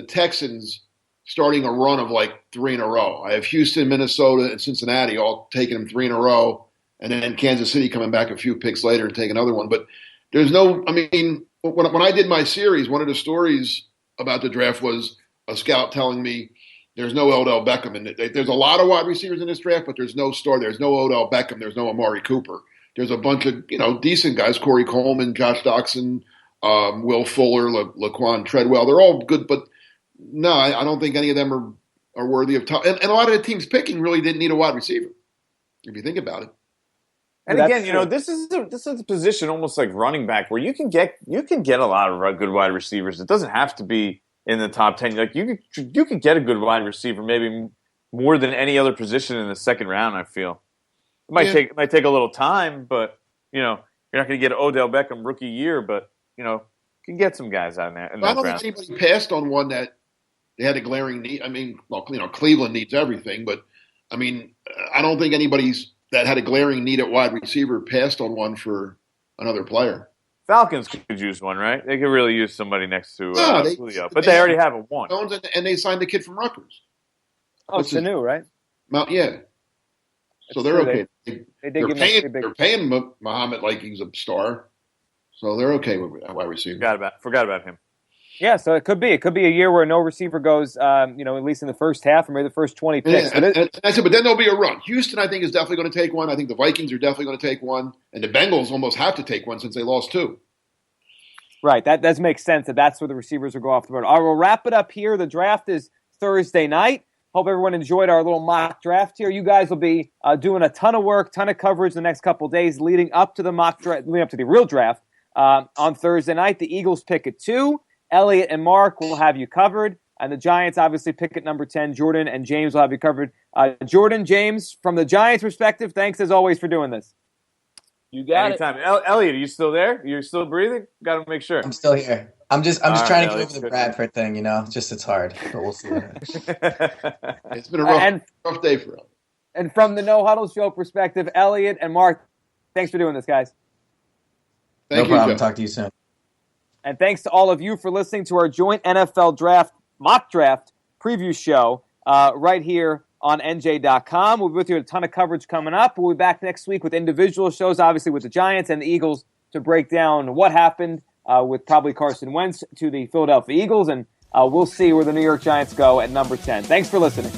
C: Texans starting a run of like 3 in a row. I have Houston, Minnesota, and Cincinnati all taking them 3 in a row, and then Kansas City coming back a few picks later and take another one. But there's no – I mean, when I did my series, one of the stories about the draft was a scout telling me there's no Odell Beckham. And there's a lot of wide receivers in this draft, but there's no star. There's no Odell Beckham. There's no Amari Cooper. There's a bunch of, decent guys, Corey Coleman, Josh Doxson, Will Fuller, Laquan Treadwell. They're all good, but no, I don't think any of them are worthy of top. And a lot of the teams picking really didn't need a wide receiver, if you think about it.
D: And again, this is a position almost like running back where you can get a lot of good wide receivers. It doesn't have to be in the top 10. Like you could get a good wide receiver maybe more than any other position in the second round. I feel it might take a little time, but you're not going to get Odell Beckham rookie year, but you can get some guys out there.
C: I don't think anybody passed on one that they had a glaring need. I mean, Cleveland needs everything, but I mean, I don't think anybody's that had a glaring need at wide receiver passed on one for another player.
D: Falcons could use one, right? They could really use somebody next to Julio, but they already have a one.
C: And they signed the kid from Rutgers.
A: Oh, Sanu, right?
C: Yeah. So they're okay.
A: They're
C: paying Muhammad like he's a star, so they're okay with wide receiver.
D: Forgot about him.
A: Yeah, so it could be a year where no receiver goes, at least in the first half or maybe the first 20 picks.
C: And I said, but then there'll be a run. Houston, I think, is definitely going to take one. I think the Vikings are definitely going to take one, and the Bengals almost have to take one since they lost 2.
A: Right, that does make sense. That's where the receivers will go off the board. All right, we'll wrap it up here. The draft is Thursday night. Hope everyone enjoyed our little mock draft here. You guys will be doing a ton of work, ton of coverage the next couple of days leading up to the mock draft, leading up to the real draft on Thursday night. The Eagles pick at 2. Elliot and Mark will have you covered. And the Giants obviously pick at number 10. Jordan and James will have you covered. Jordan, James, from the Giants' perspective, thanks as always for doing this.
E: You got
D: Anytime. Elliot, are you still there? You're still breathing? Got to make sure.
B: I'm still here. I'm just trying to get over the Bradford thing, Just it's hard, but we'll see.
C: It's been a rough day for him.
A: And from the No Huddle Show perspective, Elliot and Mark, thanks for doing this, guys.
B: No problem. Talk to you soon.
A: And thanks to all of you for listening to our joint NFL draft mock draft preview show right here on NJ.com. We'll be with you with a ton of coverage coming up. We'll be back next week with individual shows, obviously with the Giants and the Eagles, to break down what happened with probably Carson Wentz to the Philadelphia Eagles. And we'll see where the New York Giants go at number 10. Thanks for listening.